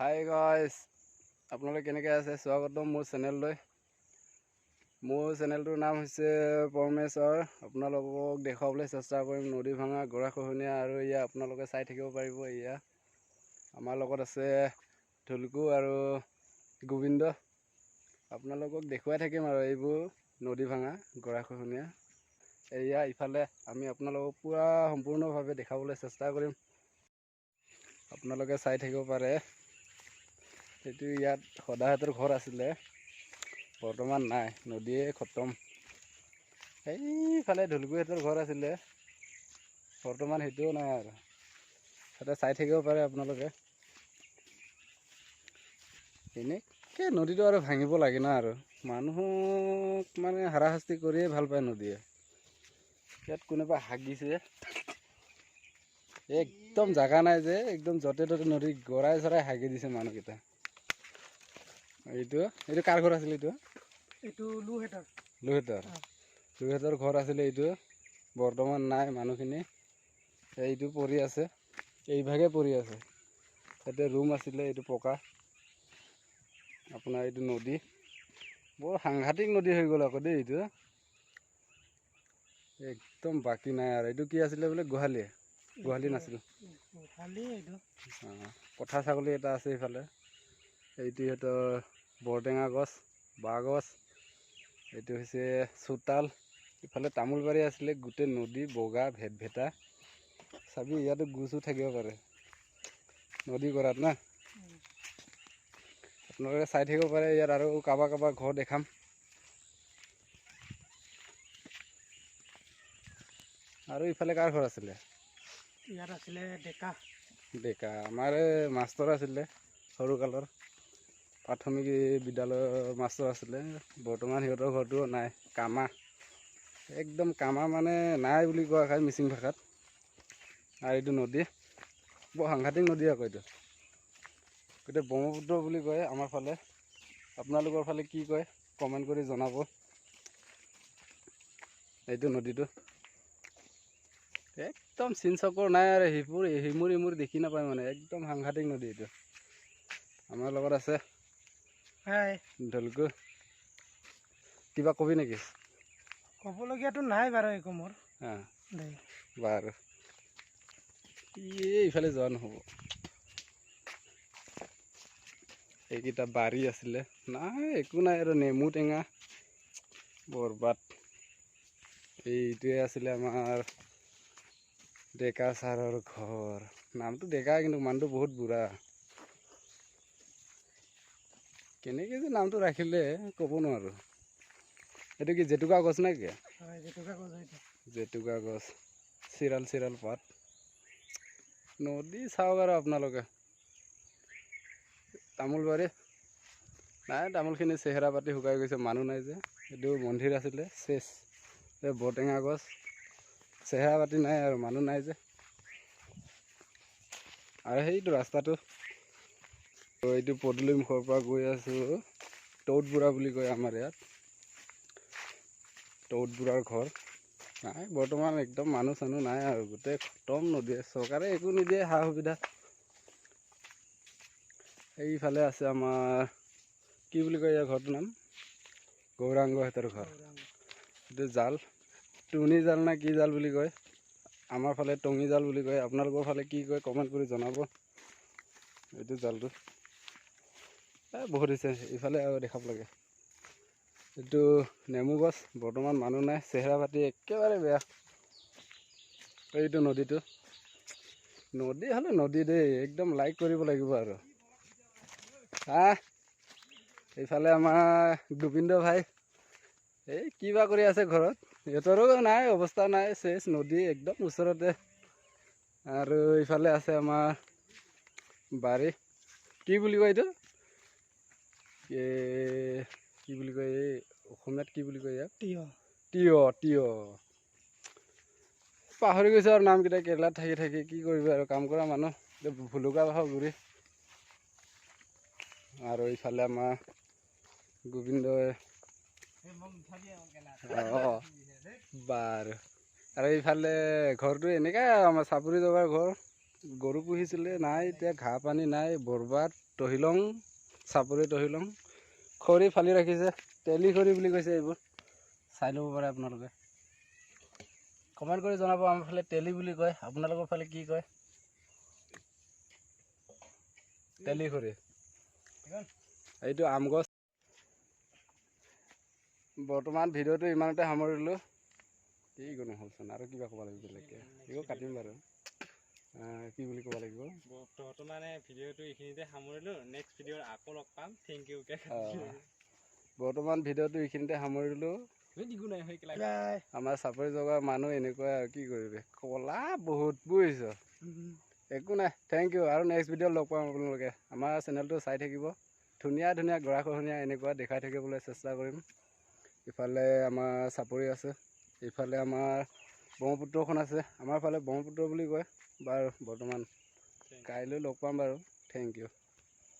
Hi guys, আপোনালোকে কেনেকৈ আছে? স্বাগতম মোৰ চেনেললৈ। মোৰ চেনেলটোৰ নাম হৈছে পৰমেশ্বৰ। আপোনালোকক দেখুৱাবলৈ চেষ্টা কৰিম নদী ভাঙা, গৰাখহনীয়া, আৰু এয়া আপোনালোকে চাই থাকিব পাৰিব। এয়া আমাৰ লগত আছে ঢুলকু আৰু গোবিন্দ। আপোনালোকক দেখুৱাই থাকিম আৰু এইবোৰ নদী ভাঙা, গৰাখহনীয়া। এয়া ইফালে আমি আপোনালোকক পূৰা সম্পূৰ্ণভাৱে দেখাবলৈ চেষ্টা কৰিম। আপোনালোকে চাই থাকিব পাৰে। সেইটো ইয়াত সদাহঁতৰ ঘৰ আছিলে, বৰ্তমান নাই, নদীয়ে খতম। সেইফালে ঢুলকুহঁতৰ ঘৰ আছিলে, বৰ্তমান সেইটোও নাই আৰু। তাতে চাই থাকিব পাৰে আপোনালোকে। এনেকৈ নদীটো আৰু ভাঙিব লাগে না, আৰু মানুহক মানে হাৰাশাস্তি কৰিয়ে ভাল পায় নদীয়ে। ইয়াত কোনোবা হাগিছে, একদম জাগা নাই যে, একদম য'তে ত'তে নদী গৰাই চৰাই হাগি দিছে মানুহকেইটা। এইটো কাৰ ঘৰ আছিলে? এইটো লুহেঁতৰ ঘৰ আছিলে। এইটো বৰ্তমান নাই মানুহখিনি। এইটো পৰি আছে, এইভাগে পৰি আছে। ইয়াতে ৰুম আছিলে, এইটো পকা। আপোনাৰ এইটো নদী বৰ সাংঘাতিক নদী হৈ গ'ল আকৌ দেই। এইটো একদম বাকী নাই আৰু। এইটো কি আছিলে বোলে? গোহালি নাছিল, পঠা ছাগলী এটা আছে এইফালে। এইটো সিহঁতৰ বৰটেঙা গছ, বাঁহ গছ। এইটো হৈছে চোতাল। ইফালে তামোল বাৰী আছিলে, গোটেই নদী বগা ভেটা। চাবি ইয়াতো গুচো থাকিব পাৰে নদী গৰাত না। আপোনালোকে চাই থাকিব পাৰে। ইয়াত আৰু কাৰোবাৰ ঘৰ দেখাম। আৰু ইফালে কাৰ ঘৰ আছিলে? ইয়াত আছিলে ডেকা। আমাৰ মাষ্টৰ আছিলে, সৰুকালৰ প্ৰাথমিক বিদ্যালয়ৰ মাষ্টৰ আছিলে। বৰ্তমান সিহঁতৰ ঘৰটো নাই, কামা। একদম কামা মানে নাই বুলি কোৱা খায় মিচিং ভাষাত। আৰু এইটো নদী বৰ সাংঘাতিক নদী আকৌ। এইটো গোটেই ব্ৰহ্মপুত্ৰ বুলি কয় আমাৰ ফালে। আপোনালোকৰ ফালে কি কয় কমেণ্ট কৰি জনাব। এইটো নদীটো একদম চিন চকৰ নাই আৰু। সিমুৰ দেখি নাপায় মানে, একদম সাংঘাতিক নদী। এইটো আমাৰ লগত আছে ঢুলকু। কিবা কবি নেকি? ক'বলগীয়াতো নাই বাৰু একো মোৰ। বাৰু এইফালে যোৱা নহ'ব। এইকেইটা বাৰী আছিলে, নাই একো নাই আৰু। নেমু টেঙা বৰবাদ। এইটোৱে আছিলে আমাৰ ডেকা ছাৰৰ ঘৰ। নামটো ডেকা, কিন্তু মানুহটো বহুত বুঢ়া। কেনেকৈ যে নামটো ৰাখিলে ক'ব নোৱাৰোঁ। এইটো কি জেতুকা গছ নে কি? জেতুকা গছ, চিৰাল পাত। নদী চাওক আৰু আপোনালোকে। তামোল বাৰী নাই, তামোলখিনি চেহেৰা পাতি শুকাই গৈছে, মানুহ নাই যে। এইটো মন্দিৰ আছিলে, চেচ। এই বৰটেঙা গছ, চেহেৰা পাতি নাই আৰু, মানুহ নাই যে। আৰু সেইটো ৰাস্তাটো, এইটো পদূলি মুখৰ পৰা গৈ আছোঁ। টৌত বুঢ়া বুলি কয় আমাৰ ইয়াত। টৌত বুঢ়াৰ ঘৰ নাই বৰ্তমান। একদম মানুহ চানুহ নাই আৰু, গোটেই খতম নদীয়ে। চৰকাৰে একো নিদিয়ে সা সুবিধা। এইফালে আছে আমাৰ কি বুলি কয় ইয়াৰ ঘৰটোৰ নাম? গৌৰাংগহঁতৰ ঘৰ। এইটো জাল, টুনি জাল নে কি জাল বুলি কয়। আমাৰ ফালে টঙি জাল বুলি কয়। আপোনালোকৰ ফালে কি কয় কমেণ্ট কৰি জনাব। এইটো জালটো বহুত হৈছে। ইফালে আৰু দেখাব লাগে। এইটো নেমু গছ, বৰ্তমান মানুহ নাই, চেহেৰা পাতি একেবাৰে বেয়া। এইটো নদী হ'লে নদী দেই, একদম লাইক কৰিব লাগিব আৰু। এইফালে আমাৰ গোবিন্দ ভাই, এই কিবা কৰি আছে ঘৰত। সিহঁতৰো নাই, অৱস্থা নাই, চেচ। নদী একদম ওচৰতে। আৰু ইফালে আছে আমাৰ বাৰী। কি বুলি কয় এইটো? কি বুলি কয় এই অসমীয়াত? কি বুলি কয় ইয়াক? তিয়হ। পাহৰি গৈছে আৰু নামকেইটা। কেৰেলাত থাকি কি কৰিবি আৰু, কাম কৰা মানুহ। ভুলুকা বাঁহৰ গুৰি। আৰু ইফালে আমাৰ গোবিন্দই বাৰু। আৰু এইফালে ঘৰটো এনেকৈ আমাৰ চাপৰি জগাৰ ঘৰ। গৰু পুহিছিলে নাই, এতিয়া ঘাঁহ পানী নাই, বৰবাদ তহিলং, চাপৰি তহিলং, খৰি ফালি ৰাখিছে, তেলি খৰি বুলি কৈছে এইবোৰ। চাই ল'ব পাৰে আপোনালোকে। কমেণ্ট কৰি জনাব, আমাৰ ফালে তেলি বুলি কয়, আপোনালোকৰ ফালে কি কয়? তেলি খৰি। এইটো আম গছ। বৰ্তমান ভিডিঅ'টো ইমানতে সামৰিলোঁ। কি গণো হ'লচোন, আৰু কিবা ক'ব লাগিব বেলেগকৈ, এইবোৰ কাটিম বাৰু। কি বুলি ক'ব লাগিব? বৰ্তমানে ভিডিঅ'টো এইখিনিতে সামৰিলোঁ। নেক্সট ভিডিঅ'ত আকৌ লগ পাম। Thank you. বৰ্তমান ভিডিঅ'টো এইখিনিতে সামৰিলোঁ। আমাৰ চাপৰি জগা মানুহ এনেকুৱাই আৰু কি কৰিবি, ক'লা বহুত বুজিছ। একো নাই, থেংক ইউ। আৰু নেক্সট ভিডিঅ'ত লগ পাম আপোনালোকে। আমাৰ চেনেলটো চাই থাকিব। ধুনীয়া ধুনীয়া গৰাখহনীয়া এনেকুৱা দেখাই থাকিবলৈ চেষ্টা কৰিম। ইফালে আমাৰ চাপৰি আছে, ইফালে আমাৰ ব্ৰহ্মপুত্ৰখন আছে। আমাৰ ফালে ব্ৰহ্মপুত্ৰ বুলি কয়। বাৰু বৰ্তমান কাইলৈ লগ পাম বাৰু। Thank U.